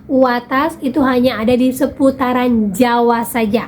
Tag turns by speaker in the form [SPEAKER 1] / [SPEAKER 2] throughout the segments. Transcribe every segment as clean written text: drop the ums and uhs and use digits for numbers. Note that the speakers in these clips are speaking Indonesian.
[SPEAKER 1] UATAS itu hanya ada di seputaran Jawa saja.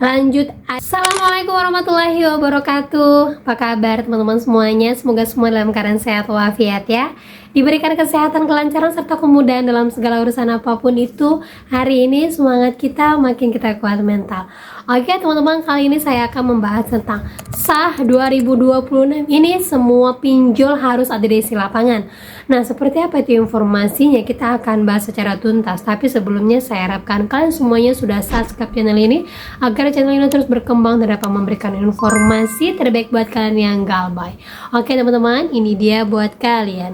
[SPEAKER 1] Lanjut. Assalamualaikum warahmatullahi wabarakatuh. Apa kabar teman-teman semuanya? Semoga semua dalam keadaan sehat walafiat ya. Diberikan kesehatan, kelancaran, serta kemudahan dalam segala urusan apapun itu. Hari ini semangat kita makin kita kuat mental. Oke teman-teman, kali ini saya akan membahas tentang SAH 2026 ini semua pinjol harus ada di isi lapangan. Nah, seperti apa itu informasinya? Kita akan bahas secara tuntas. Tapi sebelumnya saya harapkan kalian semuanya sudah subscribe channel ini agar channel ini terus berkembang dan dapat memberikan informasi terbaik buat kalian yang galbay. Oke teman-teman, ini dia buat kalian.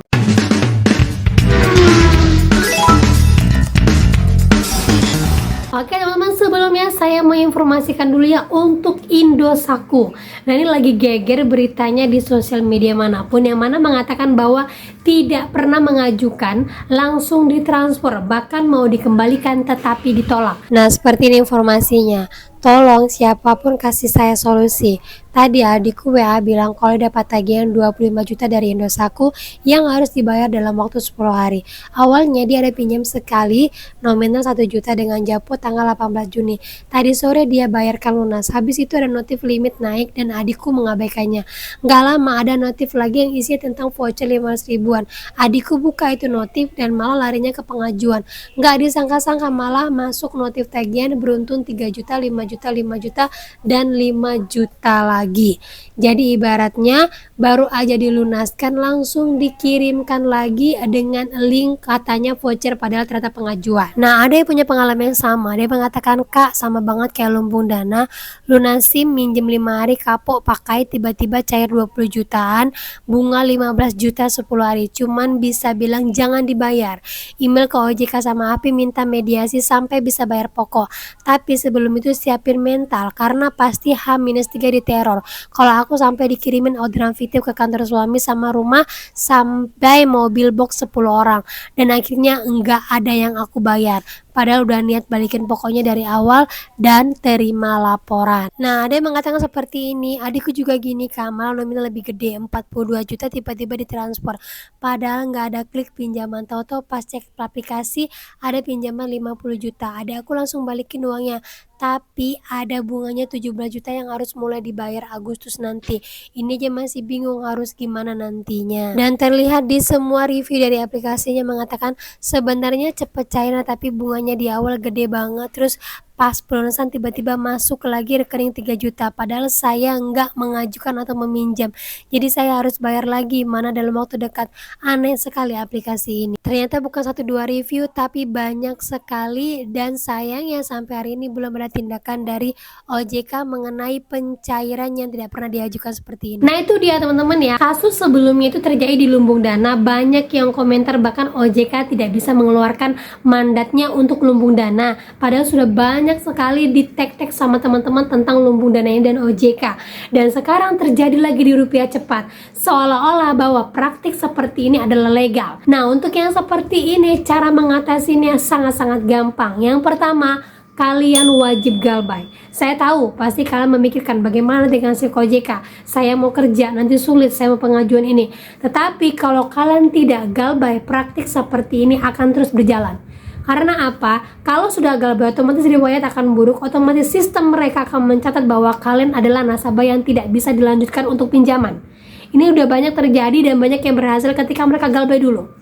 [SPEAKER 1] Oke teman-teman, sebelumnya saya mau informasikan dulu ya untuk Indosatku. Nah, ini lagi geger beritanya di sosial media manapun, yang mana mengatakan bahwa tidak pernah mengajukan langsung ditransfer, bahkan mau dikembalikan tetapi ditolak. Nah, seperti ini informasinya. Tolong siapapun kasih saya solusi. Tadi adikku WA bilang kalau dapat tagihan 25 juta dari Indosatku yang harus dibayar dalam waktu 10 hari. Awalnya dia ada pinjam sekali nominal 1 juta dengan Japo tanggal 18 Juni. Tadi sore dia bayarkan lunas. Habis itu ada notif limit naik dan adikku mengabaikannya. Gak lama ada notif lagi yang isinya tentang voucher 500 ribuan. Adikku buka itu notif dan malah larinya ke pengajuan. Gak disangka-sangka malah masuk notif tagihan beruntun 3 juta, 5 juta, 5 juta, dan 5 juta lagi. Jadi ibaratnya baru aja dilunaskan langsung dikirimkan lagi dengan link katanya voucher padahal ternyata pengajuan. Nah, ada yang punya pengalaman yang sama. Dia mengatakan, "Kak, sama banget kayak lumbung dana, lunasin minjem 5 hari kapok pakai tiba-tiba cair 20 jutaan, bunga 15 juta 10 hari. Cuman bisa bilang jangan dibayar. Email ke OJK sama API minta mediasi sampai bisa bayar pokok. Tapi sebelum itu siapin mental karena pasti H-3 diteror. Kalau aku sampai dikirimin orderan fiktif ke kantor suami sama rumah sampai mobil box 10 orang dan akhirnya enggak ada yang aku bayar. Padahal udah niat balikin pokoknya dari awal dan terima laporan." Nah, ada yang mengatakan seperti ini. Adikku juga gini, Kamal nominal lebih gede 42 juta tiba-tiba ditransfer. Padahal nggak ada klik pinjaman. Tahu-tahu pas cek aplikasi ada pinjaman 50 juta. Ada aku langsung balikin uangnya. Tapi ada bunganya 17 juta yang harus mulai dibayar Agustus nanti. Ini aja masih bingung harus gimana nantinya. Dan terlihat di semua review dari aplikasinya mengatakan sebenarnya cepet cairnya tapi bunganya di awal gede banget, terus pas pelunasan tiba-tiba masuk lagi rekening 3 juta padahal saya nggak mengajukan atau meminjam, jadi saya harus bayar lagi mana dalam waktu dekat. Aneh sekali aplikasi ini. Ternyata bukan 1-2 review tapi banyak sekali, dan sayangnya sampai hari ini belum ada tindakan dari OJK mengenai pencairan yang tidak pernah diajukan seperti ini. Nah, itu dia teman-teman ya, kasus sebelumnya itu terjadi di lumbung dana. Banyak yang komentar bahkan OJK tidak bisa mengeluarkan mandatnya untuk lumbung dana, padahal sudah banyak sekali di tag-tag sama teman-teman tentang lumbung dana ini dan OJK. Dan sekarang terjadi lagi di Rupiah Cepat, seolah-olah bahwa praktik seperti ini adalah legal. Nah, untuk yang seperti ini cara mengatasinya sangat-sangat gampang. Yang pertama, kalian wajib galbay. Saya tahu pasti kalian memikirkan bagaimana dengan si OJK. Saya mau kerja, nanti sulit, saya mau pengajuan ini. Tetapi kalau kalian tidak galbay, praktik seperti ini akan terus berjalan. Karena apa? Kalau sudah galbay, otomatis riwayat akan buruk. Otomatis sistem mereka akan mencatat bahwa kalian adalah nasabah yang tidak bisa dilanjutkan untuk pinjaman. Ini udah banyak terjadi dan banyak yang berhasil ketika mereka galbay dulu.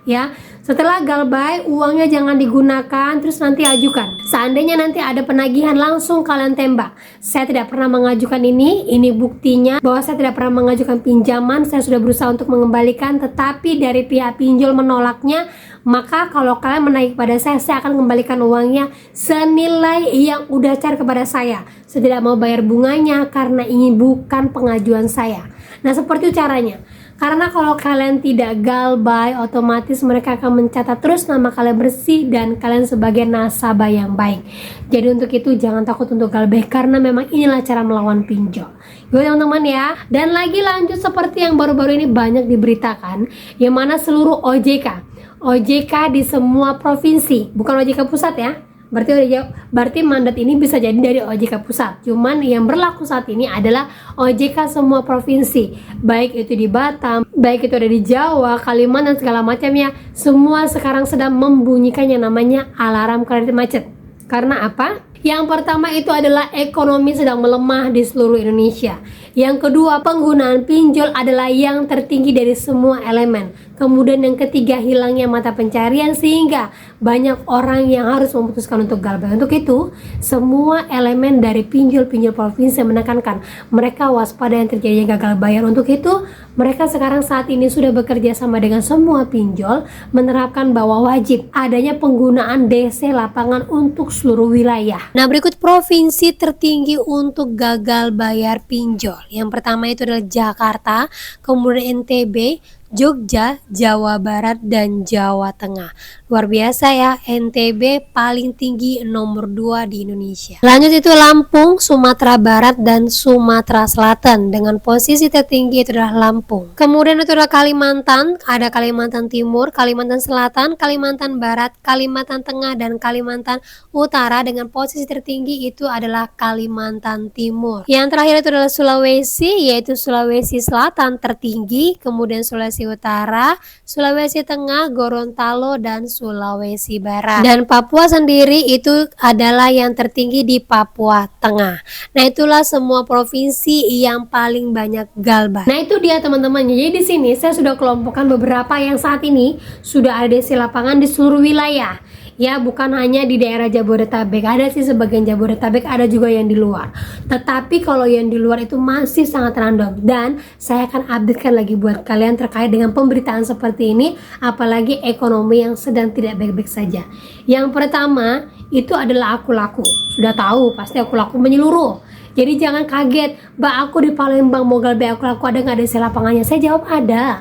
[SPEAKER 1] Ya, setelah galbay uangnya jangan digunakan terus nanti ajukan. Seandainya nanti ada penagihan langsung kalian tembak. Saya tidak pernah mengajukan ini buktinya bahwa saya tidak pernah mengajukan pinjaman. Saya sudah berusaha untuk mengembalikan tetapi dari pihak pinjol menolaknya. Maka kalau kalian menaik kepada saya akan kembalikan uangnya senilai yang udah cari kepada saya. Saya tidak mau bayar bunganya karena ini bukan pengajuan saya. Nah, seperti itu caranya. Karena kalau kalian tidak galbay, otomatis mereka akan mencatat terus nama kalian bersih dan kalian sebagai nasabah yang baik. Jadi untuk itu jangan takut untuk galbay karena memang inilah cara melawan pinjol. Yuk teman-teman ya. Dan lagi lanjut seperti yang baru-baru ini banyak diberitakan, yang mana seluruh OJK di semua provinsi, bukan OJK pusat ya, Berarti mandat ini bisa jadi dari OJK pusat. Cuman yang berlaku saat ini adalah OJK semua provinsi, baik itu di Batam, baik itu ada di Jawa, Kalimantan, segala macamnya. Semua sekarang sedang membunyikan yang namanya alarm kredit macet. Karena apa? Yang pertama itu adalah ekonomi sedang melemah di seluruh Indonesia. Yang kedua, penggunaan pinjol adalah yang tertinggi dari semua elemen. Kemudian yang ketiga, hilangnya mata pencarian sehingga banyak orang yang harus memutuskan untuk gagal bayar. Untuk itu, semua elemen dari pinjol-pinjol provinsi menekankan mereka waspada yang terjadinya gagal bayar. Untuk itu, mereka sekarang saat ini sudah bekerja sama dengan semua pinjol menerapkan bahwa wajib adanya penggunaan DC lapangan untuk seluruh wilayah. Nah, berikut provinsi tertinggi untuk gagal bayar pinjol. Yang pertama itu adalah Jakarta, kemudian NTB, Jogja, Jawa Barat, dan Jawa Tengah. Luar biasa ya, NTB paling tinggi nomor 2 di Indonesia. Lanjut itu Lampung, Sumatera Barat, dan Sumatera Selatan. Dengan posisi tertinggi itu adalah Lampung. Kemudian itu adalah Kalimantan, ada Kalimantan Timur, Kalimantan Selatan, Kalimantan Barat, Kalimantan Tengah, dan Kalimantan Utara. Dengan posisi tertinggi itu adalah Kalimantan Timur. Yang terakhir itu adalah Sulawesi, yaitu Sulawesi Selatan tertinggi, kemudian Sulawesi Utara, Sulawesi Tengah, Gorontalo, dan Sulawesi Barat. Dan Papua sendiri itu adalah yang tertinggi di Papua Tengah. Nah, itulah semua provinsi yang paling banyak galbay. Nah, itu dia teman-teman. Jadi di sini saya sudah kelompokkan beberapa yang saat ini sudah ada DC lapangan di seluruh wilayah. Ya, bukan hanya di daerah Jabodetabek, ada sih sebagian Jabodetabek, ada juga yang di luar. Tetapi kalau yang di luar itu masih sangat random, dan saya akan updatekan lagi buat kalian terkait dengan pemberitaan seperti ini, apalagi ekonomi yang sedang tidak baik-baik saja. Yang pertama itu adalah aku laku. Sudah tahu pasti aku laku menyeluruh. Jadi jangan kaget, Mbak, aku di Palembang mau galbay aku laku, ada nggak DC lapangannya? Saya jawab ada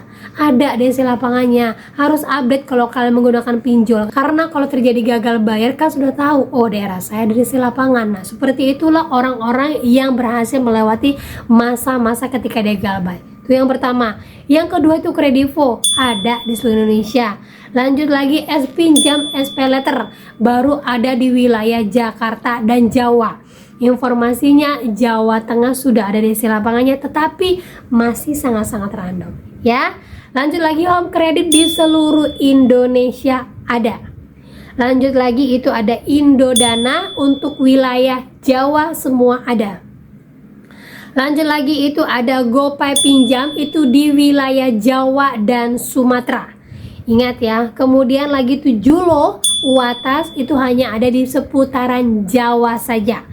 [SPEAKER 1] DC lapangannya. Harus update kalau kalian menggunakan pinjol, karena kalau terjadi gagal bayar kan sudah tahu, oh daerah saya ada DC lapangan. Nah, seperti itulah orang-orang yang berhasil melewati masa-masa ketika dia galbay. Itu yang pertama. Yang kedua itu Kredivo, ada di seluruh Indonesia. Lanjut lagi pinjam SP Letter, baru ada di wilayah Jakarta dan Jawa. Informasinya Jawa Tengah sudah ada DC lapangannya, tetapi masih sangat-sangat random ya. Lanjut lagi Home Credit di seluruh Indonesia ada. Lanjut lagi itu ada Indodana untuk wilayah Jawa semua ada. Lanjut lagi itu ada GoPay pinjam itu di wilayah Jawa dan Sumatera. Ingat ya. Kemudian lagi itu Julo Uatas itu hanya ada di seputaran Jawa saja.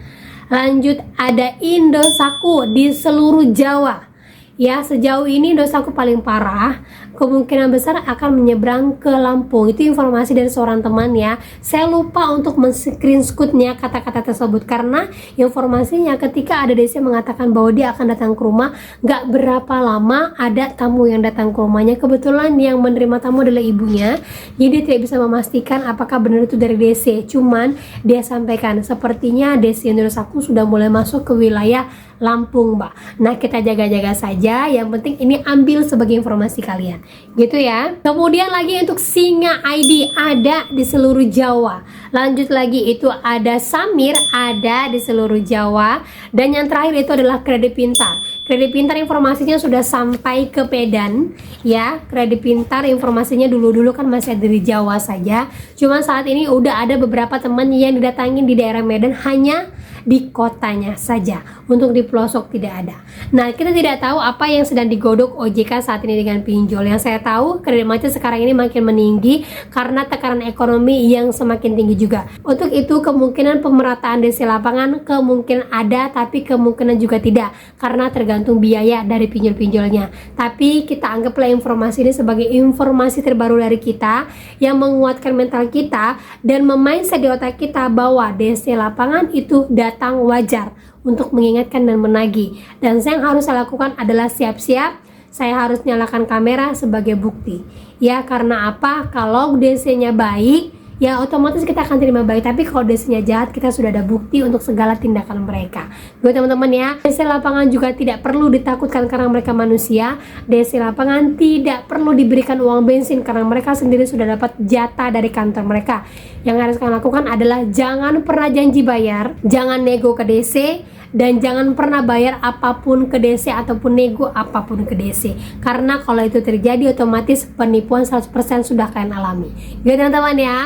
[SPEAKER 1] Lanjut ada Indosako di seluruh Jawa. Ya, sejauh ini Indosako paling parah, kemungkinan besar akan menyeberang ke Lampung. Itu informasi dari seorang teman ya. Saya lupa untuk men-screenshotnya kata-kata tersebut, karena informasinya ketika ada DC mengatakan bahwa dia akan datang ke rumah, gak berapa lama ada tamu yang datang ke rumahnya. Kebetulan yang menerima tamu adalah ibunya, jadi tidak bisa memastikan apakah benar itu dari DC. Cuman dia sampaikan sepertinya DC Indosako sudah mulai masuk ke wilayah Lampung, Mbak. Nah, kita jaga-jaga saja. Yang penting ini ambil sebagai informasi kalian, gitu ya. Kemudian lagi untuk Singa ID ada di seluruh Jawa. Lanjut lagi itu ada Samir ada di seluruh Jawa. Dan yang terakhir itu adalah Kredit Pintar. Kredit Pintar informasinya sudah sampai ke Medan ya. Kredit Pintar informasinya dulu-dulu kan masih ada di Jawa saja. Cuman saat ini udah ada beberapa teman yang didatangin di daerah Medan, hanya di kotanya saja, untuk di pelosok tidak ada. Nah, kita tidak tahu apa yang sedang digodok OJK saat ini dengan pinjol. Yang saya tahu kredit macet sekarang ini makin meninggi karena tekanan ekonomi yang semakin tinggi juga. Untuk itu kemungkinan pemerataan DC lapangan kemungkinan ada, tapi kemungkinan juga tidak, karena tergantung biaya dari pinjol-pinjolnya. Tapi kita anggaplah informasi ini sebagai informasi terbaru dari kita yang menguatkan mental kita dan memindset di otak kita bahwa DC lapangan itu datang wajar untuk mengingatkan dan menagih. Dan yang harus saya lakukan adalah siap-siap, saya harus nyalakan kamera sebagai bukti ya. Karena apa? Kalau DC-nya baik, ya otomatis kita akan terima baik. Tapi kalau DC-nya jahat, kita sudah ada bukti untuk segala tindakan mereka. Buat teman-teman ya, DC lapangan juga tidak perlu ditakutkan karena mereka manusia. DC lapangan tidak perlu diberikan uang bensin karena mereka sendiri sudah dapat jatah dari kantor mereka. Yang harus kalian lakukan adalah jangan pernah janji bayar, jangan nego ke DC, dan jangan pernah bayar apapun ke DC ataupun nego apapun ke DC, karena kalau itu terjadi otomatis penipuan 100% sudah kalian alami. Gitu teman-teman ya.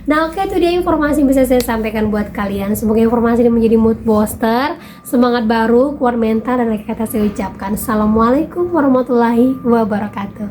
[SPEAKER 1] Nah oke, itu dia informasi yang bisa saya sampaikan buat kalian. Semoga informasi ini menjadi mood booster, semangat baru, kuat mental, dan kata saya ucapkan Assalamualaikum warahmatullahi wabarakatuh.